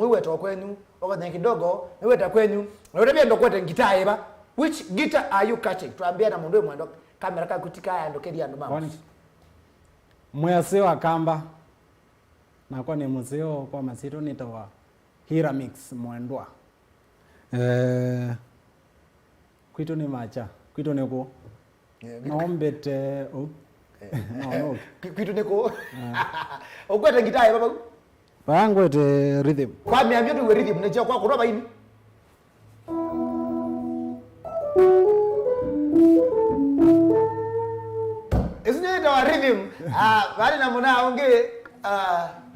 Wewe to kwenu, wakati kidogo, wewe ta kwenu. Wewe pia ndo kwete gitaa eba. Which guitar are you catching? Tuambia na mundu mwendo kamera ka kutika ya ndo kedi ando mama. Mwaseo akamba. Na kwa ni museo kwa masito nitawa Hiramix mwendwa. Kwito ni macha. Kwito ni ko. Naombete no. Kwito ni ko. Ukwete gitaa eba babu. Bangu te rhythm. Kwa miambia tu rhythm unajua kwa kuroba ini. Isn't it our rhythm? Bali na mona onge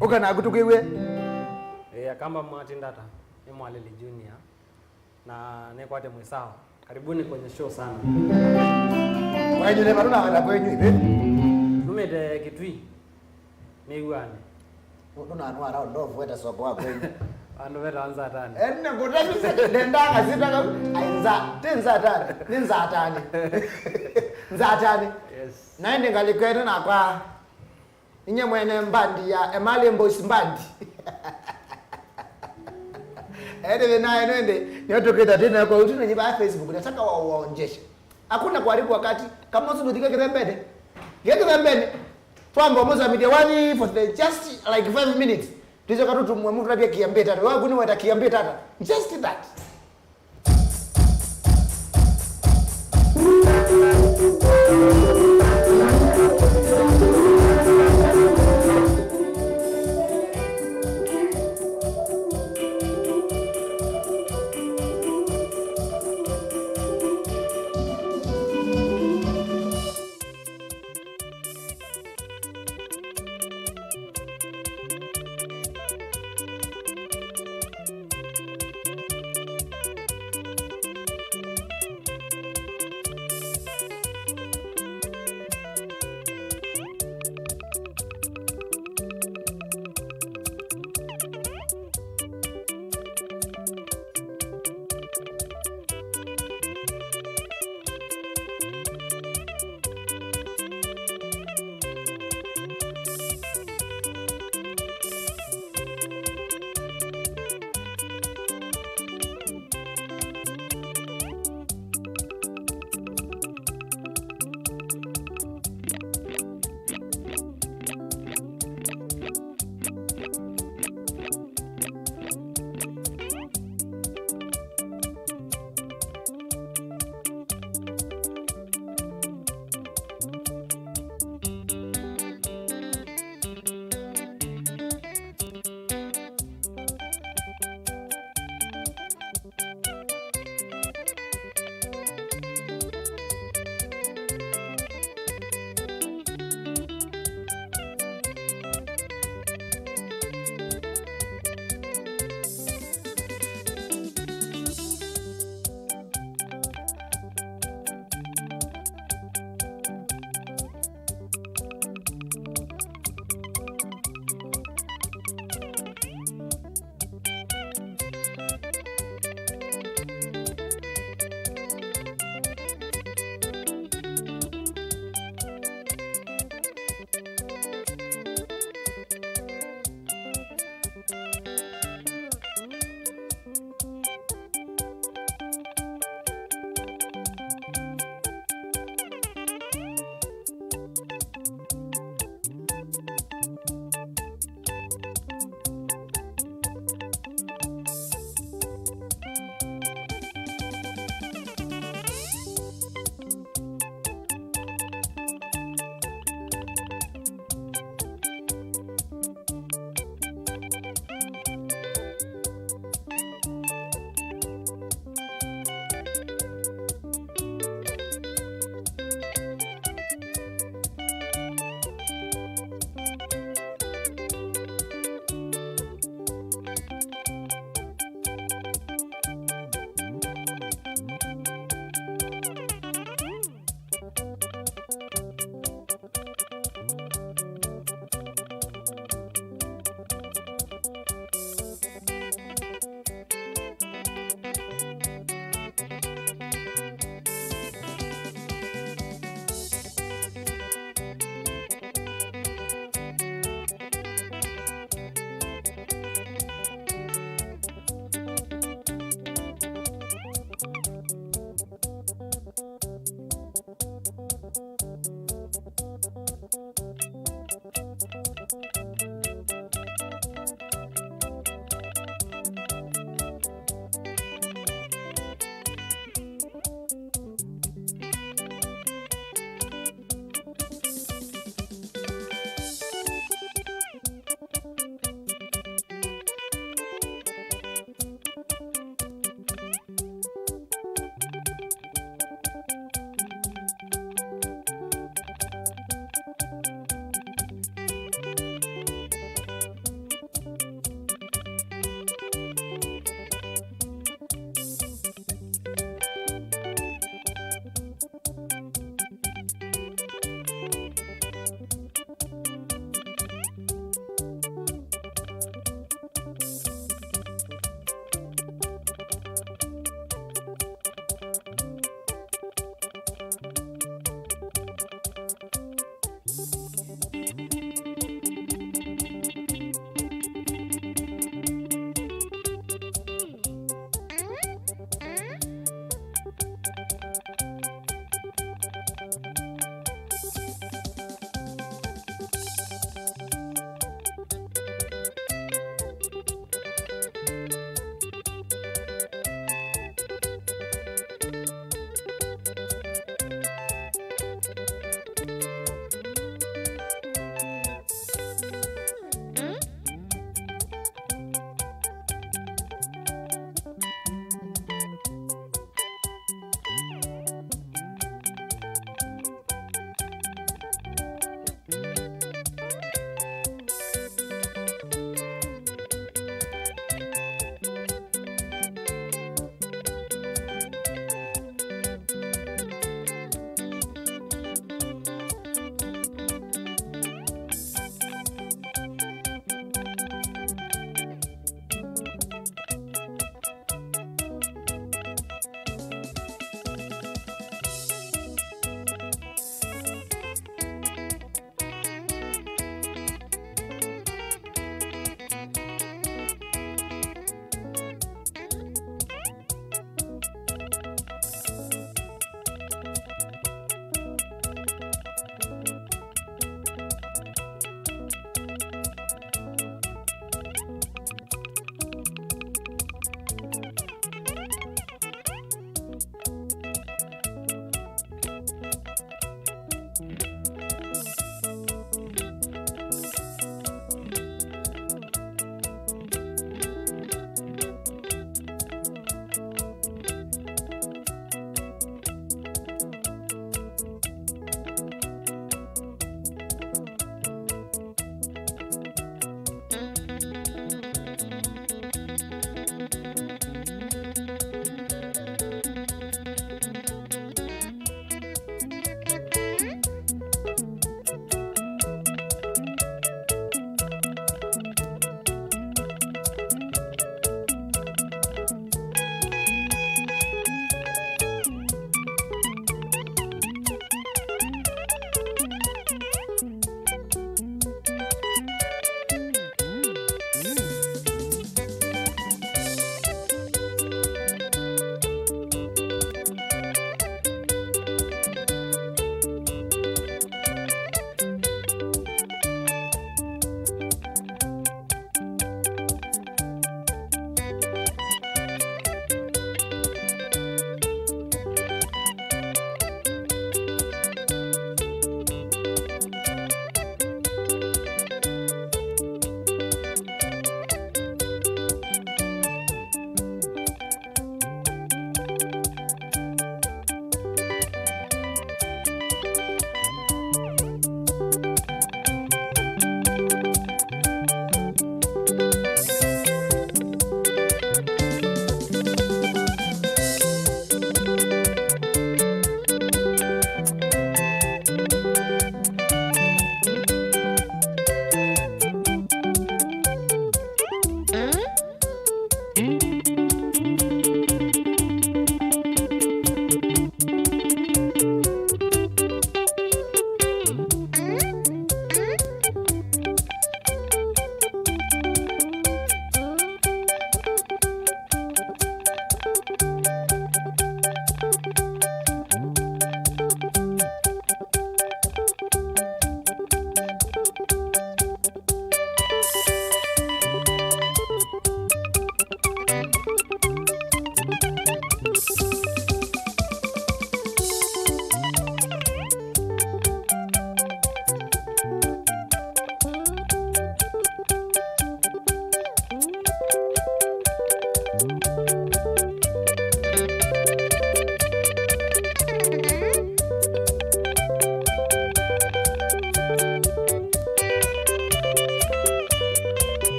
ukana kutukiwe. Kamba mwatindata ni Mwalili Junior na nekwate mwisawa. Karibuni kwenye show sana. Wenye ne baruna wala kwenyu ibe. Tumede kitui. Niuane. Una anwara ndovu weta soko wako kwenyu. Ando weta anza tani. Ene kutaka ndanga zitaka ainza tenza tani. Ninza tani. Nza tani. Yes. Naende ngalikwenda na kwa inye mwene mbandi ya Emali Mbosi mbandi. Ede na nende niyotokeza tena kwa utuna nyiba Facebook nataka waonjeshe. Hakuna kuharibu wakati kama usudika kirembede. Kirembede. Twamba moza media wani for the just like 5 minutes. Tuzo katu tumwamu pia kiambia tata. Wewe kuni wata kiambia tata. Just that.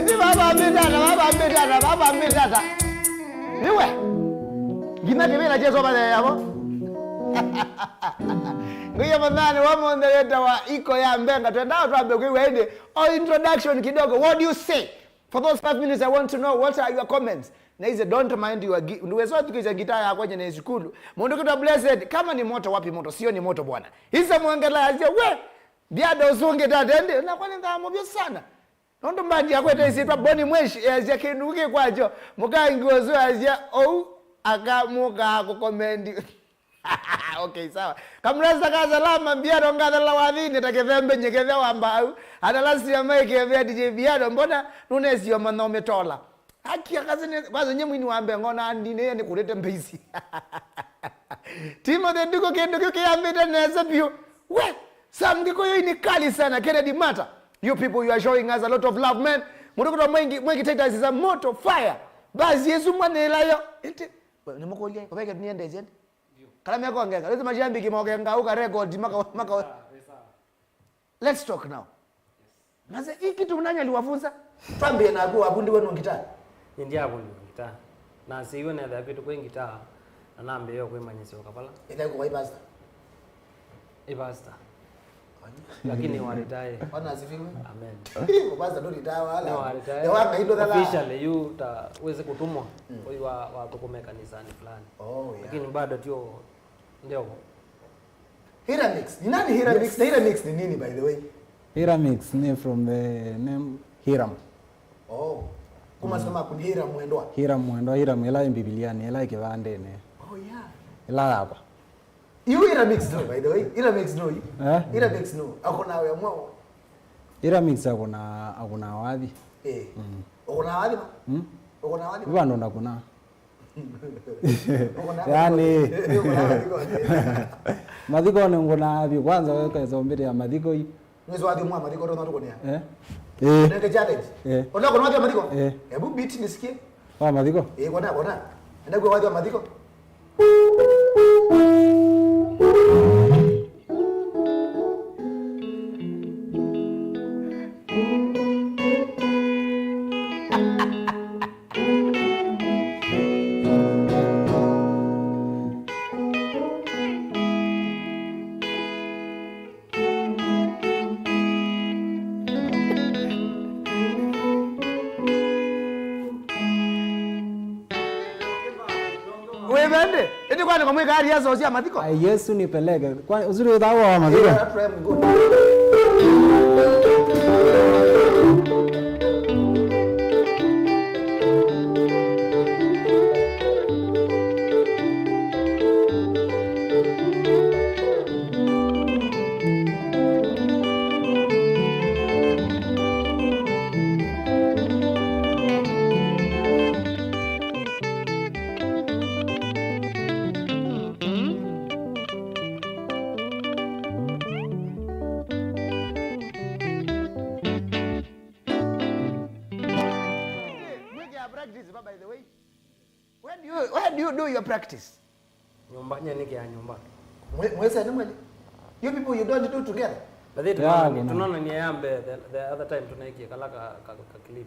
Eti baba mbitata. Niwe. Gina kibela chezo bale yabo. Ngoja madhani wamo ndeleta wa iko ya mbenga twendao tuambe kuiwende or introduction kidogo. What do you say? For those 5 minutes I want to know what are your comments. Na hizo don't mind you niwezo tukiza gitaa yako kwenye shukuru. Mundu kita blessed kama ni moto wapi moto sio ni moto bwana. Hizo muangela azia we biado usunge tatende na kwani ngamobyo sana. Nondo mbandi yakwete isitwa boni mweshi azia kinuke kwacho mukangozo azia akamuka kukomendi. Okay, sawa. Kamrasa kaza lama biado ngadala wadhini takevembe nyekevya wambau. Adalasi ya maike vya DJ biado mbona nunesi yoma na umetola. Haki ya kazini kwazo nye mwini wambe ngona andine ni kurete mbezi. Timo de duko kendo kia mbete neza piyo. We, samgiko yo ini kali sana Kennedy Mata. You people, you are showing us a lot of love, man. Murukuta mwengi teta is moto, fire. Bazi yesu mwanela yo. Ente, nimoko ulia, wapeke tuniende jen. Kalami yako angeka. Lezi majambi kimokenga uka record maka. Let's talk now. Maze hii kitu mnanya liwafunza? Twambie na kuwa abundi wenu gitaa. Ndia abundi gitaa. Na siwe na dhabi tu kwenye gitaa. Na nambe yo kwe manyesi wakapala. Ita yuko kwa ibasta. Ibasta. Lakini waritae. Wana asifiwe. Amen. Basta ndo ritae wala. Waritae. Ya wanga hilo dala. Officially you ta uweze kutumwa. Kwa hiyo wa tukume kanisani fulani. Oh yeah. Lakini bado tio ndio. Hiramix. Ni nani Hiramix? Yes. Na Hiramix ni nini by the way? Hiramix ni from the name Hiram. Oh. Kuma sema kun Hiram mwendwa. Hiram mwendwa, Hiram ela Bibiliani, ela kivande ne. Oh yeah. Ela hapa. You Hiramix no by the way. Hiramix no. Hiramix no. Akona wewe mwao. Hiramix akuna wadhi. Akona wadhi ma? Akona wadhi. Bwana ndo kuna. Yani madhiko ni ngona bi kwanza weka zombere ya madhiko hii. Mwezo wadhi mwa madhiko ndo narukonia. Nende challenge. Ona kuna wadhi madhiko? Hebu beat nisikie. Wa madhiko? Kona. Nenda kwa wadhi wa madhiko. Webende, eti kwani kwa mweka hali yazo ya madhiko? Yesu nipeleke. Kwani uzuri utawa wa madhiko? By the way, where do you do your practice? Nyumba nyenike ya nyumba. Mwesa ni mwali. You people you don't do together. But they tunaona ni yambe the other time tunaiki kalaka clip.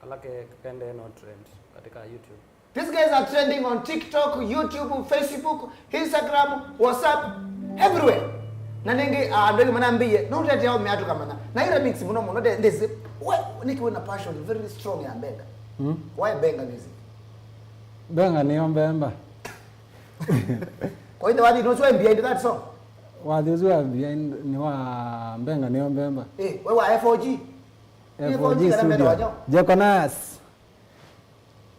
Kalake kende no trend katika YouTube. These guys are trending on TikTok, YouTube, Facebook, Instagram, WhatsApp, everywhere. Na ninge ndio manambie no tete yao meatu kama na ile mix muno ndezi nikiwe na passion very strong ya benga. Why benga music? Benga ni ombemba. Kwa hiyo wadi knows why behind that song. Wadi uzwa behind ni wa benga ni ombemba. Wewe wa F4G. F4G studio. Jekonas.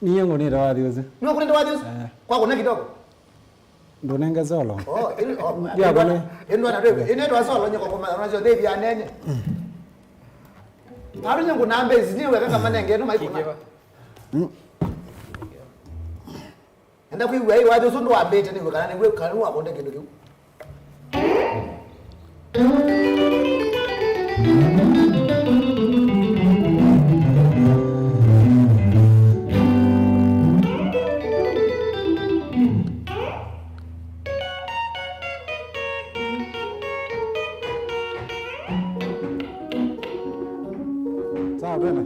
Ni yangu ni wadi uzwa. Ni kunenda wadi uzwa? Kwa kuna kidogo. Ndo nenga solo. Ya bwana. Endo na wewe. Inaitwa solo nyoko kwa unajua Dave ya nene. Haru nyangu nambe ziniwe kaka manenge no maikuna. Enda kuiwe wadi usundu wa bete ni kana ni wewe kanu akonde kindu kiu. Sawa bwana.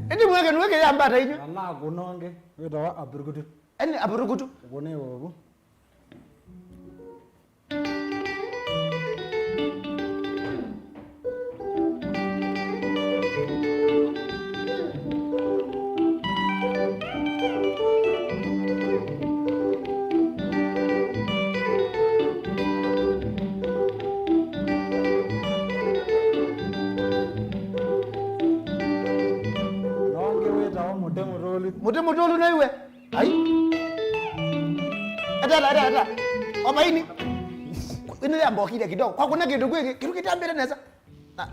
ende mweke yambata inyo na kunonge weta aburukutu ene aburukutu kone wobu Mutemutolu na iwe. Ai. Ada. Omaini. Ini ya mbokile kidogo. Kwa kuna kitu kwiki, kitu kitambele neza.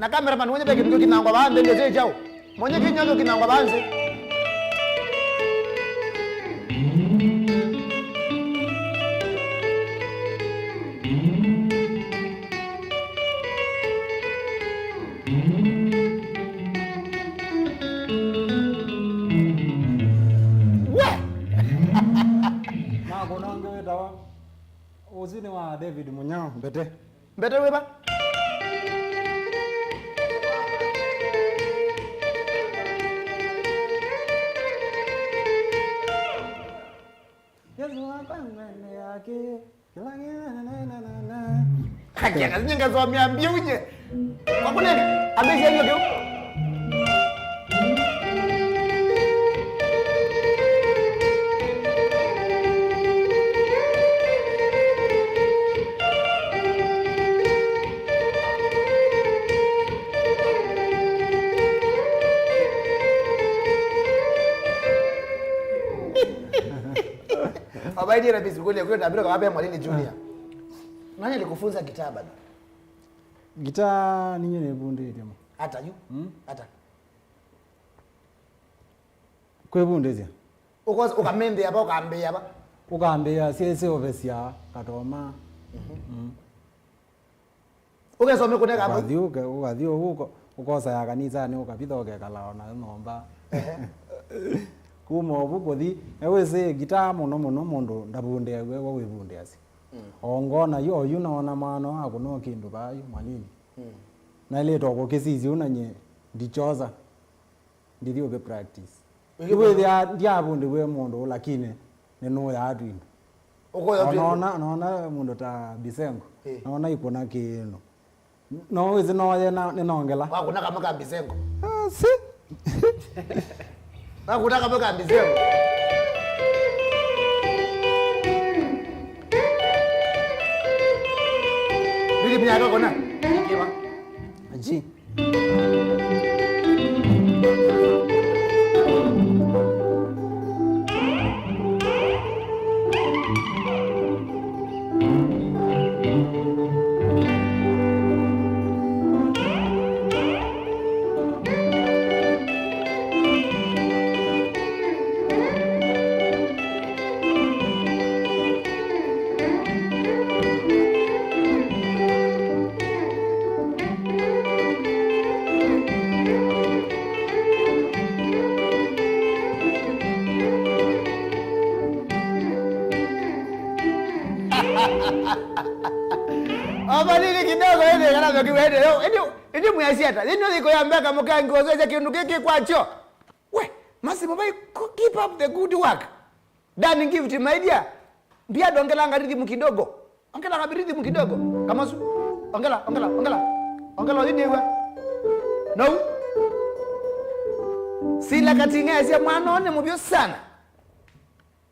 Na cameraman mwenye beke kitu kinangwa baanze ndeze chao. Mwenye kinyozo kinangwa baanze. Uzini wa David Munyao mbete weba Yesu apangane yake na Haki nyinga zo miambia unye kwa kuna amesha hiyo ndio Abaidi na bisukuli kwa tabiro kwa hapa Mwalili Junior. Nani alikufunza gitaa bado? Gitaa ninyo ne bunde demo. Hata yu? Hata. Kwe bunde zia. Ukamembe hapa ukaambia hapa. Ukaambia sese ovesia katoma. Ukasome kuneka hapo. Ukathio huko ukosa ya kanisa ni ukapithoke kalao na nomba. Kuma obukothi ewese gitaa muno mundu ndabunde yawe wa wibunde asi ongona yo yuna ona mano ako no kindu bayo Mwalili na ile toko kesizi unanye ndichoza ndithio ke practice iwe dia bunde we mundu lakini neno ya adwini naona mundu ta bisengo naona ikona kino no weze no yena ninongela wakuna kama ka bisengo si Nakutaka mpaka mbizemo. Nili mnyaka kona? Nikiwa. Aji. Abalili kidogo ende kana vyo kiwende leo. Ende muyasiata. Ndio liko ya mbeka mukangi ozoje kindu kiki kwacho. We, Masimu bai keep up the good work. Dani gift my dear. Biado ongela rhythm kidogo. Ongela rhythm kidogo. Kama su. Ongela. Ongela nini wewe? No. Sila katinga sia mwana one mubyo sana.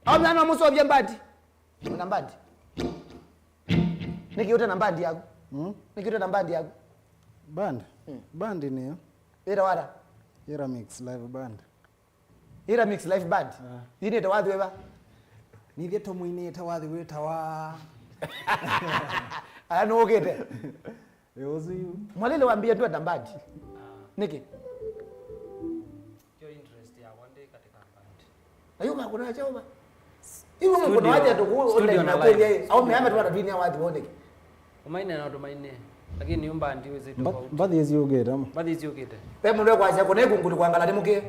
Au mwana muso bya mbadi. Una mbadi. Nikiuta na mbandi yako. Nikiuta na mbandi yako. Band. Band ni yo. Ira wara. Hiramix live band. Hiramix live band. Yini to wathi weba. Ni thieto muini ta wathi wita wa. Ano okete. Yozu yu. Mwalili waambie tu atambadi. Niki. Your interest ya one day katika band. Ayuka kuna chao ba. Hiyo mkono waje tukuone na kweli au mehama tu wanadini ya watu wone. Umaine na tumaine. Lakini yumba ndiwe zetu kwa. Baadhi yezi ogeta mo. Baadhi yezi ogeta. Wewe ndio kwa sababu kuna kunguli kuangala nimuke.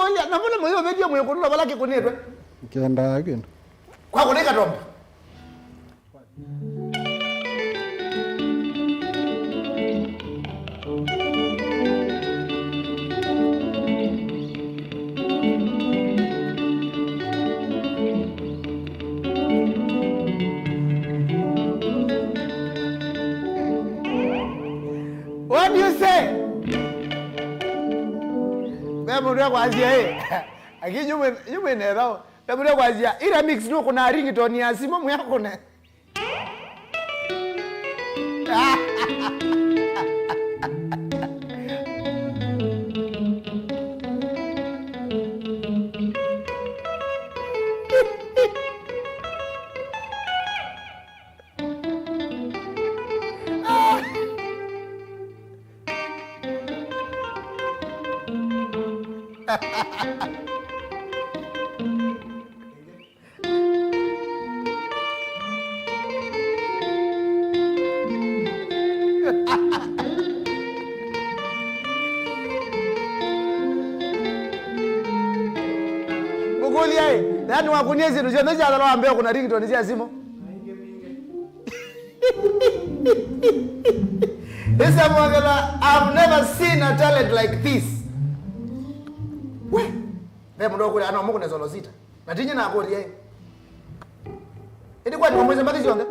Mugolia na mbona moyo video mwe kunula balake kunetwe. Kenda. Kwa kuneka tomba. What do you say? Bemuri kwazia Aki nyume nero. Bemuri kwazia. Hiramix no kuna ringtone ya simu mu yako ne. Mugolia nani wakuniezi ndio ndio anaambia kuna ringtone ya simu. This I've never seen a talent like this. We, mdo kule ana mungu nezolo zita. Natinye na akori yeye. Idi kwa ni mweze mbati jonge.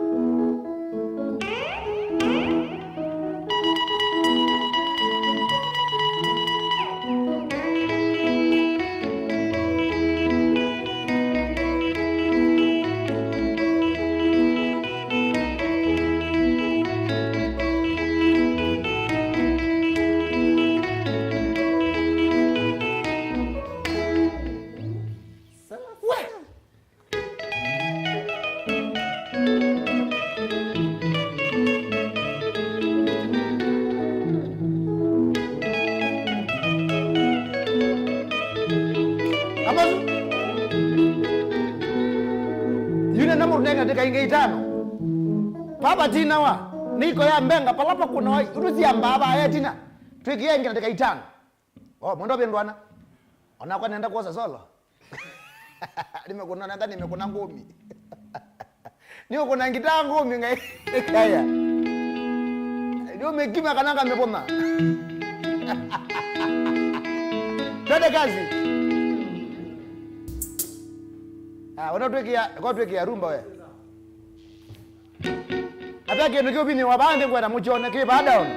Yule na murnenga deka inge itano. Papa tina wa. Niko ya mbenga palapa kuna wa uruzi ya mbaba ya tina. Twiki ya inge deka itano. Oh, mwendo bendwana. Ona kwa nenda kuosa solo. Nimekuna nenda nimekuna ngumi. Niko kuna ngita ngumi ngai. Kaya. Ndio mekima kananga mepoma. Twende kazi. Kwa rumba we. Apia kenu kio bini wabande kwa na muchone kii baada ono.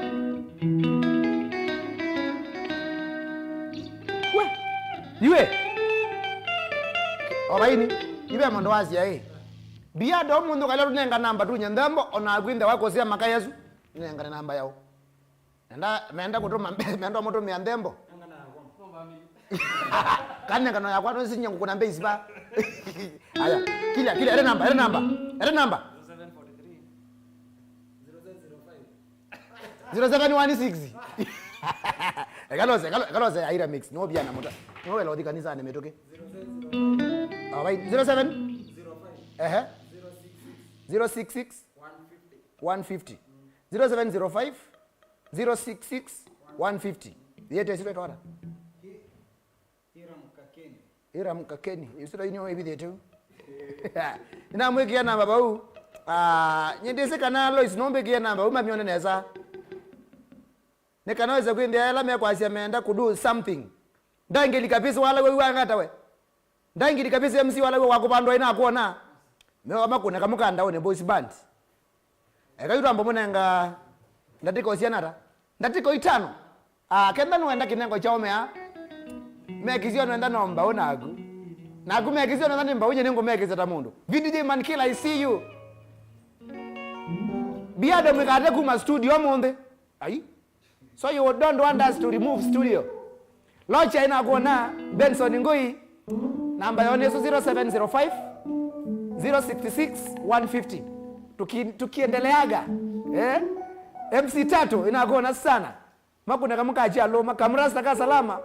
We, yue. Obaini, ibe mondo wazi ya Biado mundu kalero nenga namba tu nyendembo ona agwinde wako sia makayesu. Nenga namba yao. Meenda kutuma meenda moto miandembo. Kane kana ya kwano sinya kuna mbezi ba. Aya, kila ere namba 0743 0716 Kaloze Hiramix no biana muta. No wela odi kanisa nemetoke. Alright, 07 066 150 0705 066 150. Yete sile twara. Hiramkakeni. Yusura inyo ebi detu. Ina mweki ya namba bau. Nyendese kanalo isinombe kia namba uma mione neza. Nekanaweza kuindia ala mea kwa siya meenda kudu something. Ndangeli kabisa wala wewe wangata we. Ndangeli kabisa MC wala wewe wakupandwa ina kuona. Mewa makune kamukanda one boys band. Eka yutu ambo mwenenga ndatiko osianata. Ndatiko itano. Kenda nuenda kinengo chaomea. Mekizio nuenda nomba unagu. Nagu mekizio nuenda nimba unye ningu mekizeta mundu. VDJ man killer I see you. Biado mwikate kuma studio monde. Ayi. So you don't want us to remove studio. Locha ina kuona Benson Ngui. Namba yone so 0705 066 150. Tukiendeleaga. MC tatu ina kuona sana. Makuna kamuka achia loma kamrasta ka salama.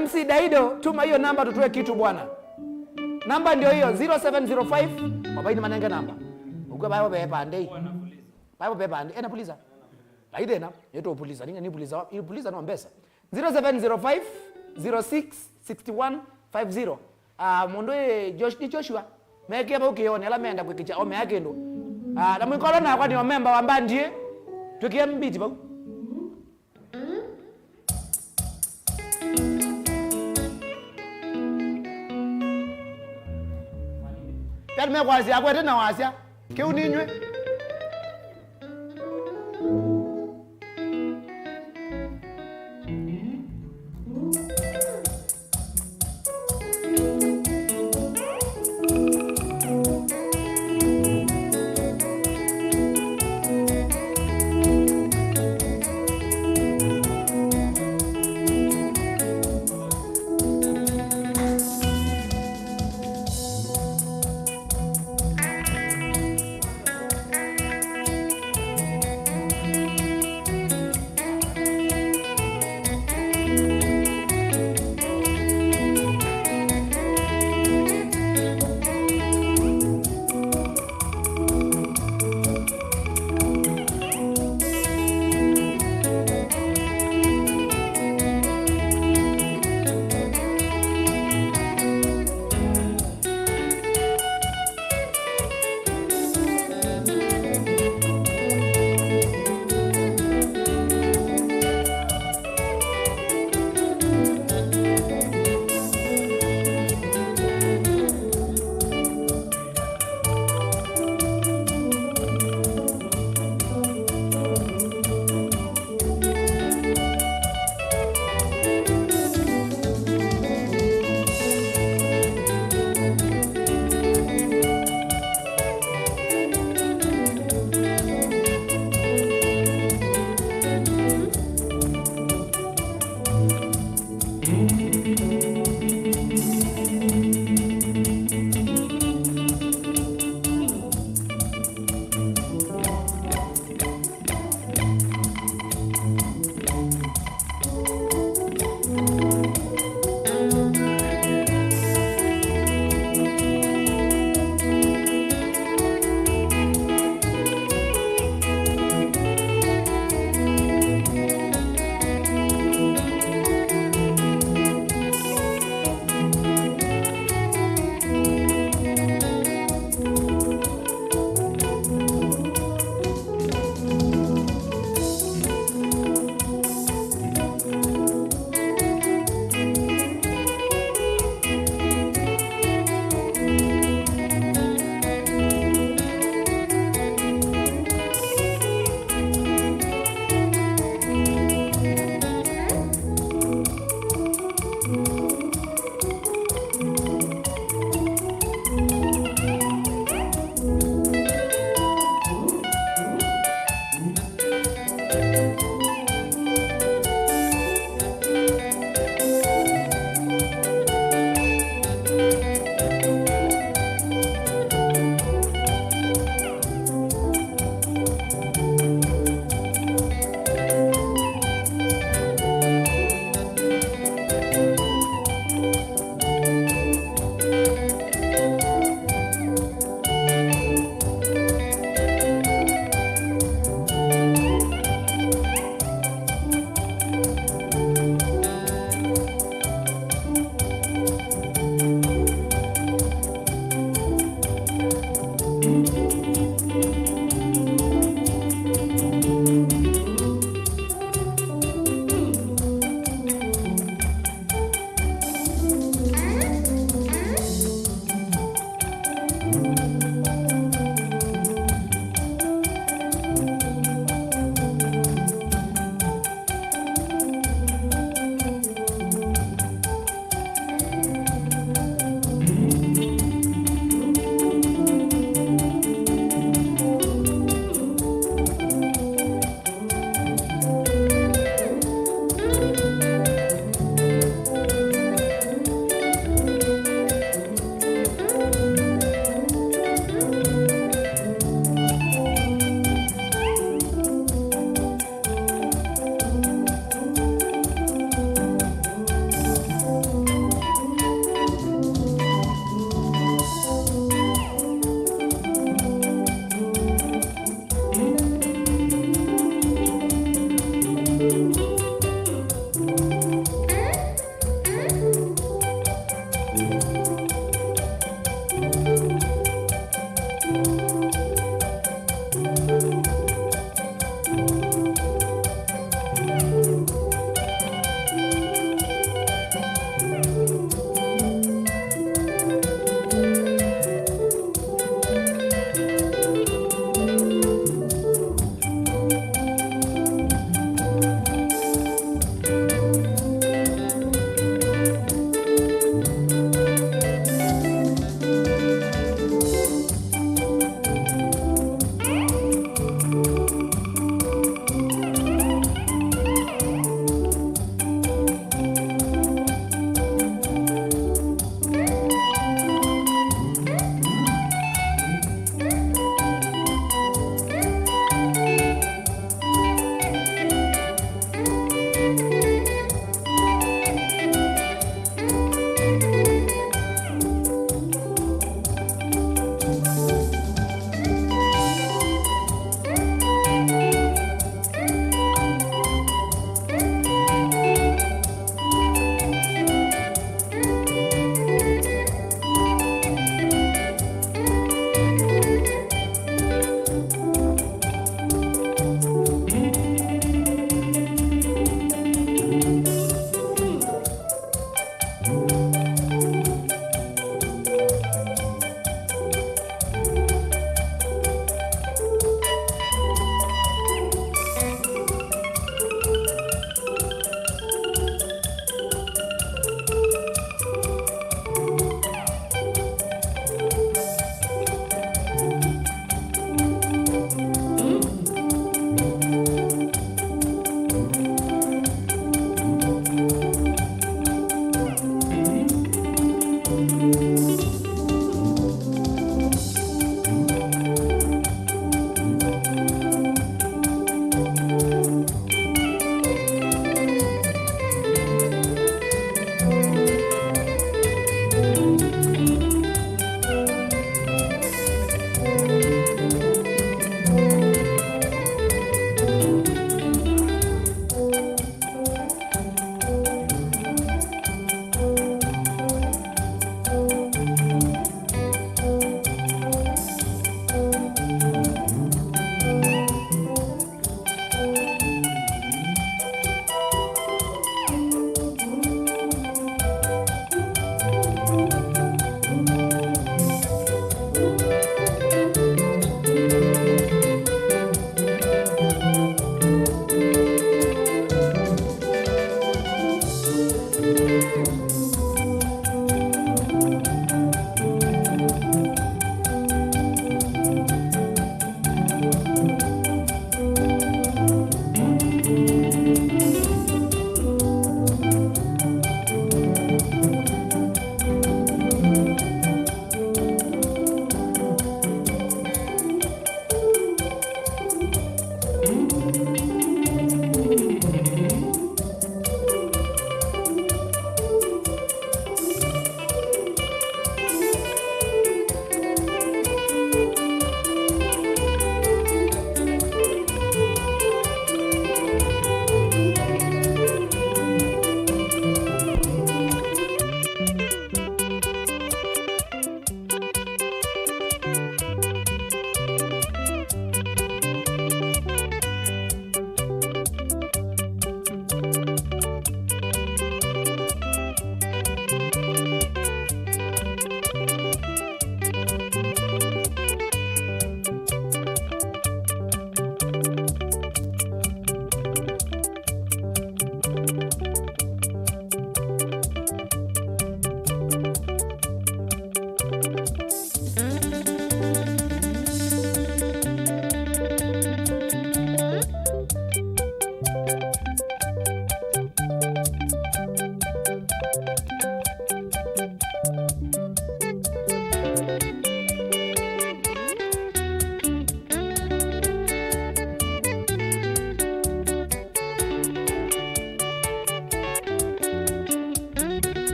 MC Daido tuma hiyo namba tutue kitu bwana. Namba ndio hiyo 0705 mabaini manenge namba. Ukwe bayo bepa ndei. Bayo bepa ndei. Ena puliza. Laide na yeto puliza. Ninga ni puliza. Ni puliza no mbesa. 0705 066150 mundu Joshua meke ba ukione la menda kwikicha ome yake ndo na mwikolo na kwa ni member wa mbandie tukie mbiti ba Tadi mekwazi akwete na wasya ke uninywe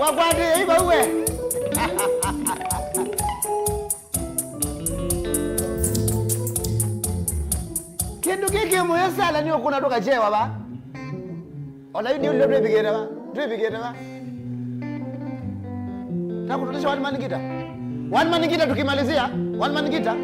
Wagwadi iba uwe. Kindu kiki moyo sala niyo kuna toka jewa ba. Ona yidi ule bre bigera ba. Bre bigera ba. Na kutotesha one man guitar. One man guitar tukimalizia, one man guitar.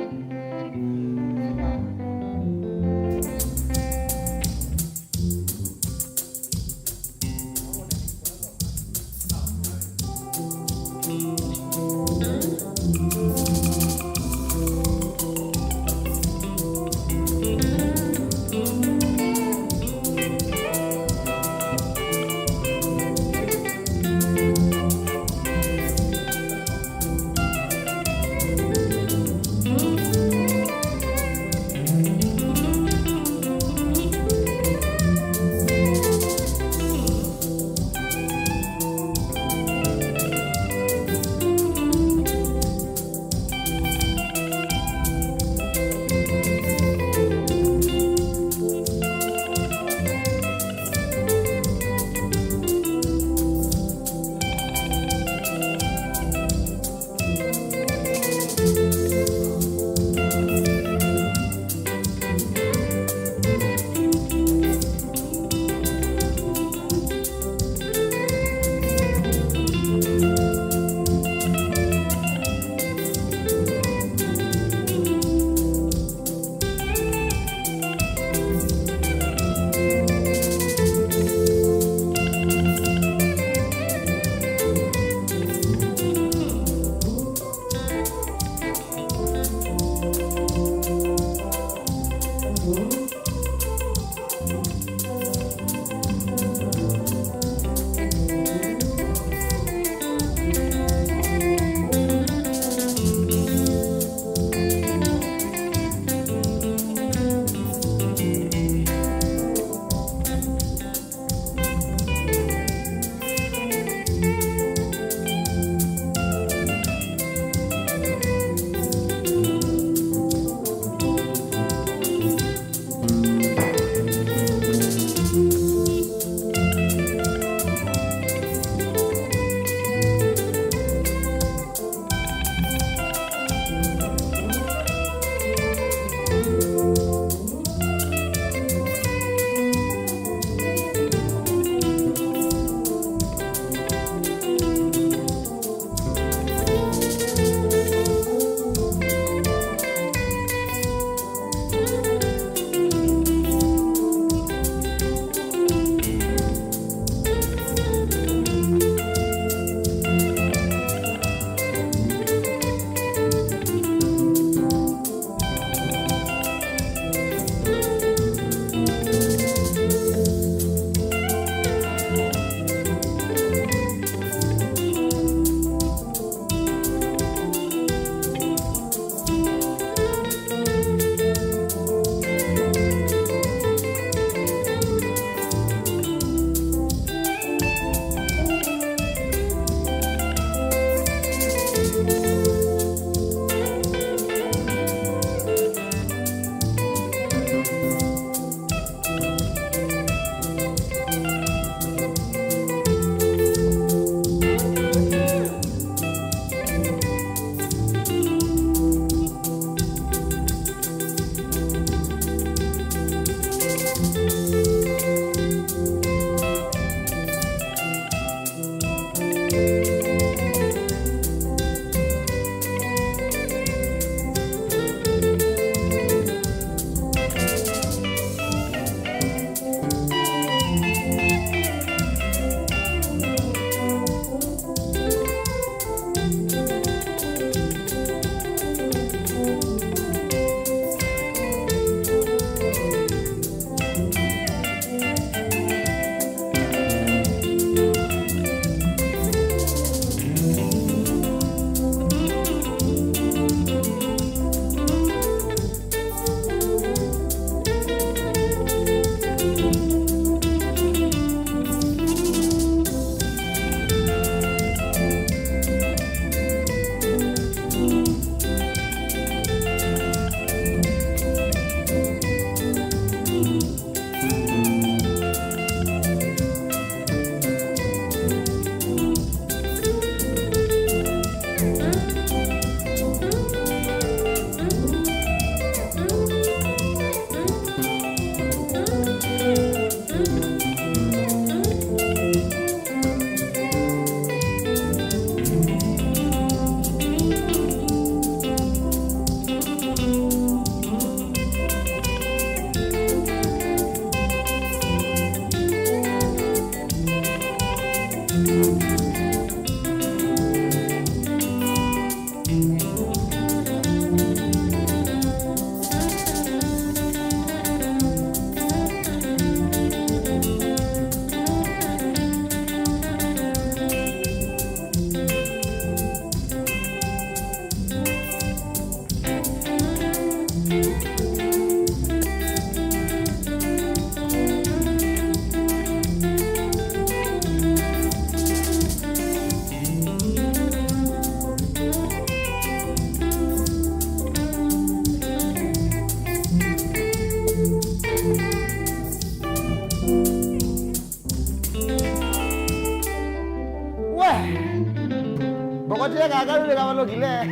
Bokotia kakalule kama lokile.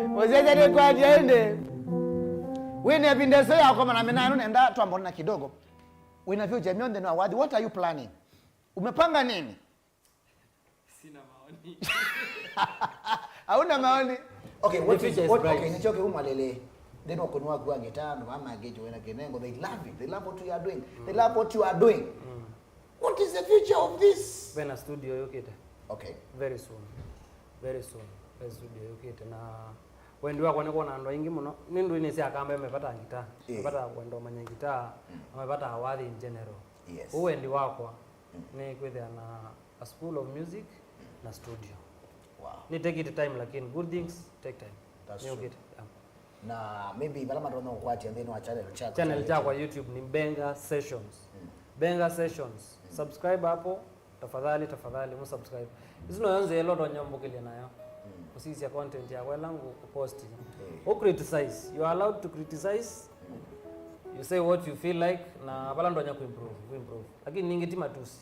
Mozeja ni kwa diende. Wini bindeso ya kwa na mena nenda tuambona kidogo. Wina future mionde no award. What are you planning? Umepanga nini? Sina maoni. Hauna maoni? Okay, what is what? Bright. Okay, nichoke Mwalili. They don't kunwa kwa guitar no mama gejo wena kenengo. They love it. They love what you are doing. They love what you are doing. What is the future of this? Bena studio yokite. Okay. Very soon. Very soon. Very studio yokite na wendi wako niko na ndo ingi muno. Nindu inisi akamba amepata gitaa. Amepata wendo manya gitaa. Amepata award in general. Yes. Wendi wako ni kwithia na a school of music na studio. Wow. Ni take it time lakini good things take time. That's true. true. Na maybe balama ndo kwati and then wa channel chako kwa YouTube ni Benga Sessions. Benga Sessions. Subscribe hapo tafadhali subscribe. Hizo naanza lot of nyambo kile nayo. Usisi ya content ya welangu kupost. Or criticize. You are allowed to criticize. You say what you feel like na bala ndo nya kuimprove. Lakini ningetima tusi.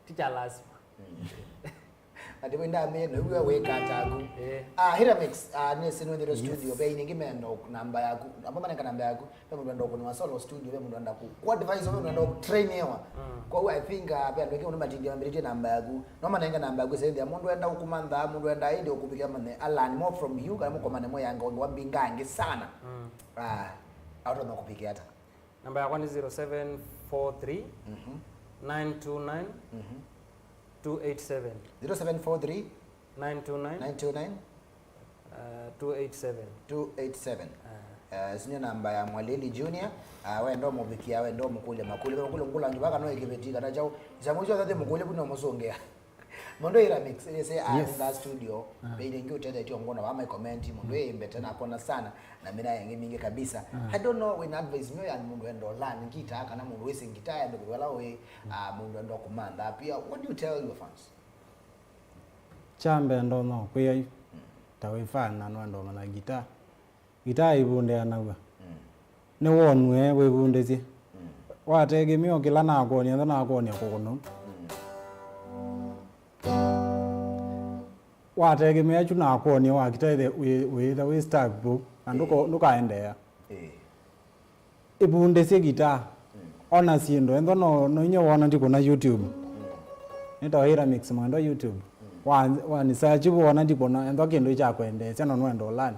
Teacher lazima. Adibenda meno uwe weka tagu. Hiramix nesi no ndiro studio be nyingi mendo namba yaku. Amba nanga namba yaku. Pe mundu ndo kunwa solo studio be mundu ndo ku advise mundu ndo train yawa. Kwa hiyo I think pe ndo kingi matindi ambirite namba yaku. No mananga namba yaku sende mundu enda ukumanda mundu enda inde ukupika mane learn more from you kama kwa mane moya ngo wambingange sana. Auto ndo kupika hata. Namba yako ni 0743 929 287 0743 929 287 sina namba ya Mwalili Junior. Wewe ndo mubikia wewe ndo mukule makule ngula ngibaka no ekibetika na chao zamucho zate mukule kuno musongea Mondo Hiramix say in that studio being you tell you ngona wa my comment mondo embeta na kona sana na mina yange mingi kabisa. I don't know when advice me and mundu endo learn ngita kana mundu wese ngita ya ndo wala we mundu endo kumanda pia. What do you tell your fans? Chambe ndo no kwe tawifana no ndo mana gita ibunde anaga ne wonwe we bundezi watege mio kila na ko ni ndo na ko ni ko kono watege me achu na ko ni wa kita we start book anduko nukaendea ibundezi gita ona sindo ndo no nyo wona ndiko na YouTube nito Hiramix mwendo YouTube wani search bona ndibona endo kendo cha kwendeza no nwendo lani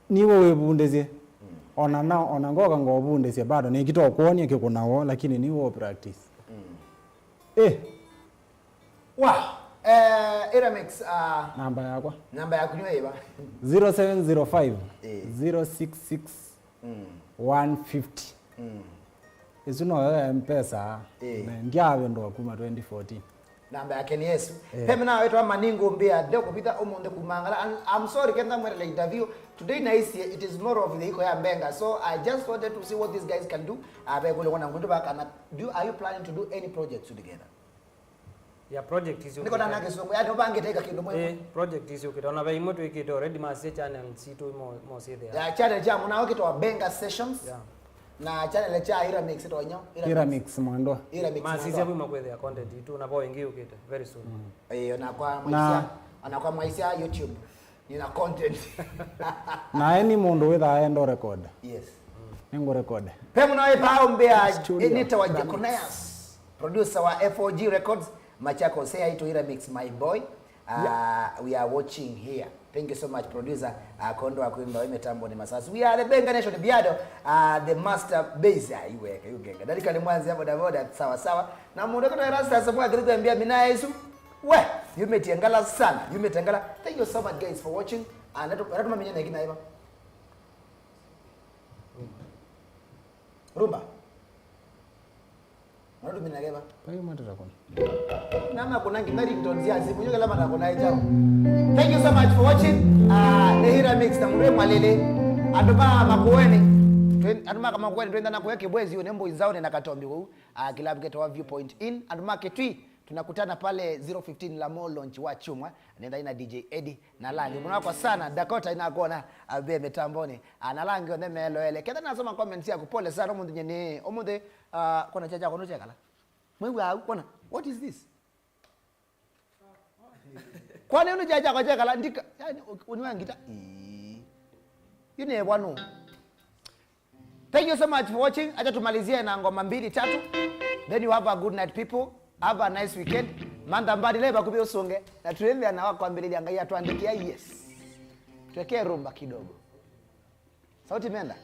niwe webundeze ona ngoka ngobundeze bado ni kitu okuonie kikunawo lakini niwe practice Wow, Hiramix namba yakwa namba yaku niyo iba 0705 066 150 isino mpesa ndiawe ndo kuma 2014 namba yake ni Yesu peme na wetu maningo mbia ndio kupita omonde kumangala and I'm sorry kenda mwere la interview today nice it is more of the iko ya Mbenga so I just wanted to see what these guys can do abe kule kona ngutu baka na are you planning to do any projects together project is niko na kesongo ya ndo bange teka kindo mwe project is okay ona bai moto ikito already masie channel situ mo see there ya channel jamu na wakito wa Benga sessions na channel cha Hiramix to nyo Hiramix mwando masisi hapo makwethe ya content itu na bao ingi ukite very soon na kwa maisha anakuwa maisha YouTube nina content na any mundu witha aendo record yes ningo record pemu na ipa mbea nita wa Jaconeas producer wa FOG Records Machako say hi to Hiramix my boy we are watching here. Thank you so much producer Kondo akuimba mitambo ni Masasi. We are the Benga Nation Biado the master base iweka yugenga. Dalika ni mwanzi hapo Davoda sawa sawa. Na mundu kwa rasta sababu akiriambia mina Yesu. We, yumetengala sana. Yumetengala. Thank you so much guys for watching. Natuma minyana ikina hiva. Rumba. Mwanadu minageba. pai matata kono Nama kuna ngimari ndonzia simu nyoka lama na kuna ijao. Thank you so much for watching. The Hiramix na mure Mwalili. Aduba makuweni. Aduma kama kuweni tuenda na kuweke bwezi unembo izao na katombi huu. Kilabu geto wa viewpoint in. Aduma ketui tunakutana pale 015 la mall launch wa chumwa. Nenda ina DJ Eddie na Langi. Kuna kwa sana Dakota inakuona abe metamboni. Na Langi oneme loele. Kenda nasoma comments yako pole sana omundu nyene. Omundu kona chacha kono chekala. Mwewe au kona. What is this? Kwani unajaja kwa chekala ndika yani uniwangita. Yune wanu. Thank you so much for watching. Acha tumalizie na ngoma 2 3. Then you have a good night people. Have a nice weekend. Manda mbadi leba kubi usonge. Na tuende na wako ambili angalia tuandikia yes. Tuwekee rumba kidogo. Sauti imeenda.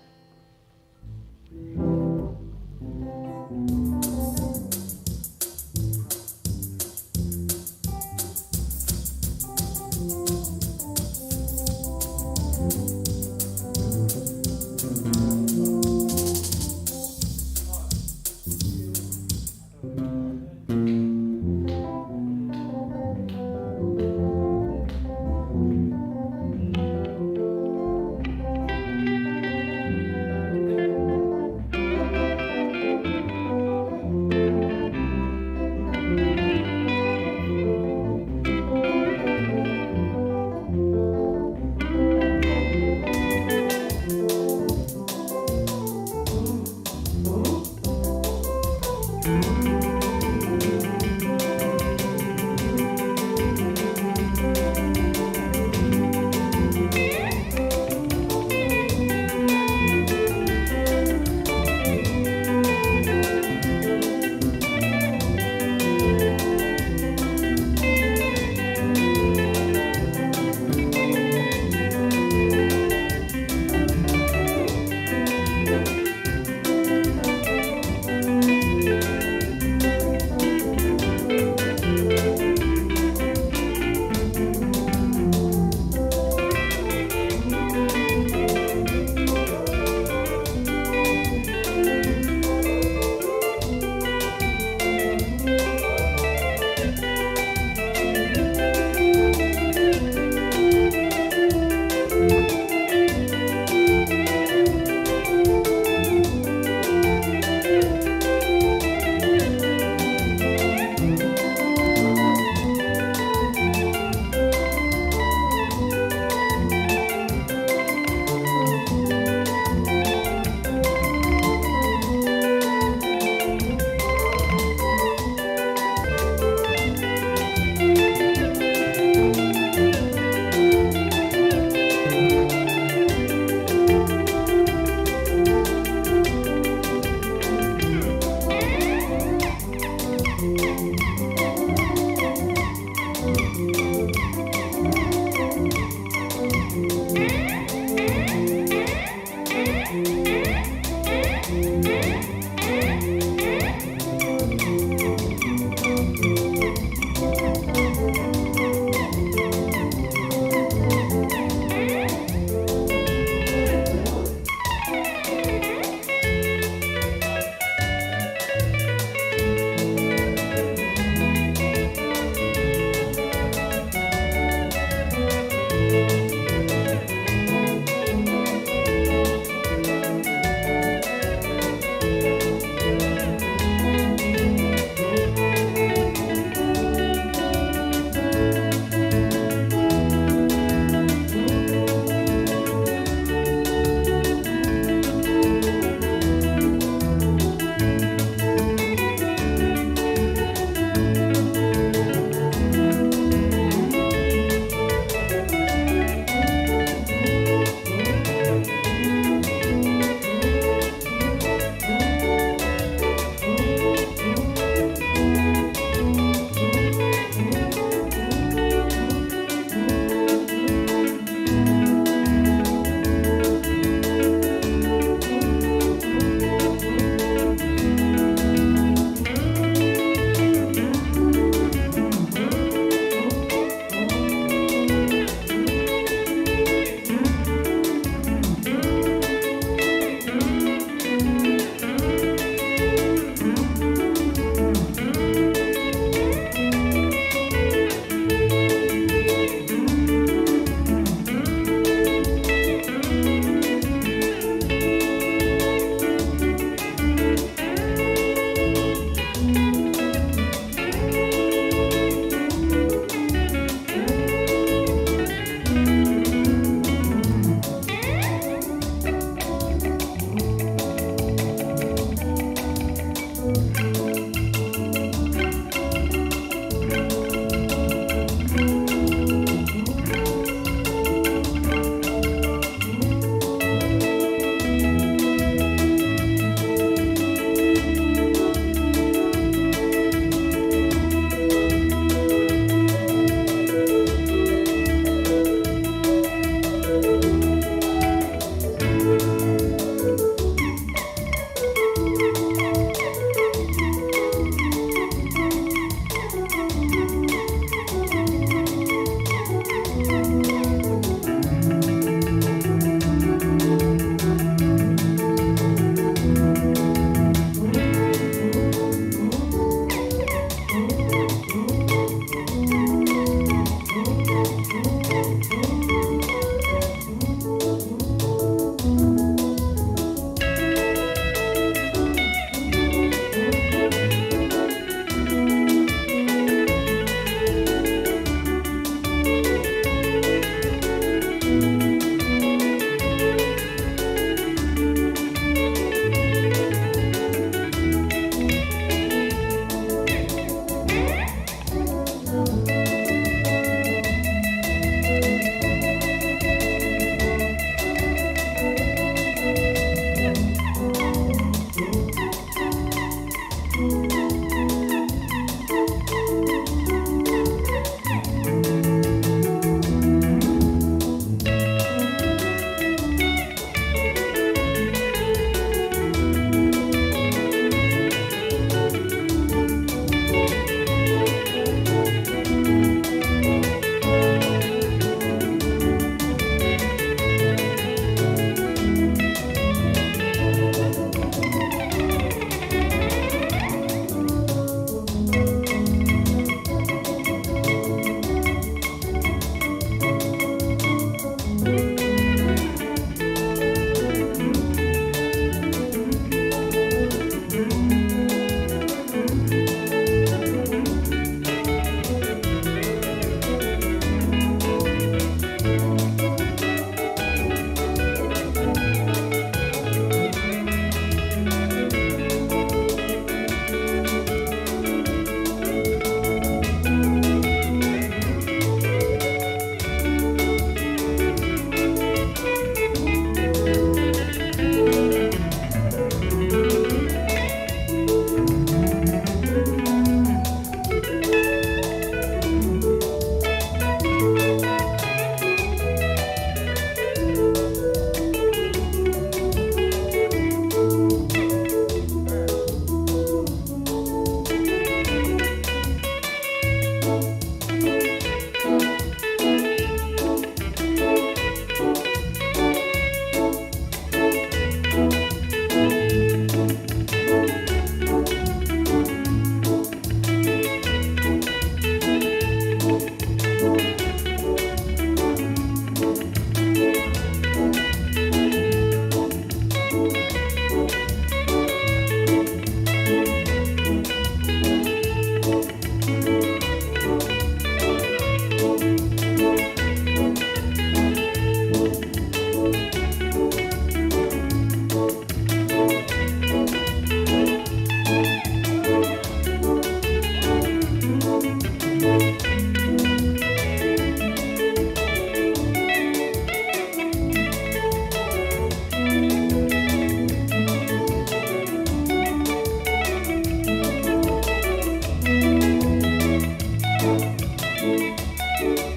Bye.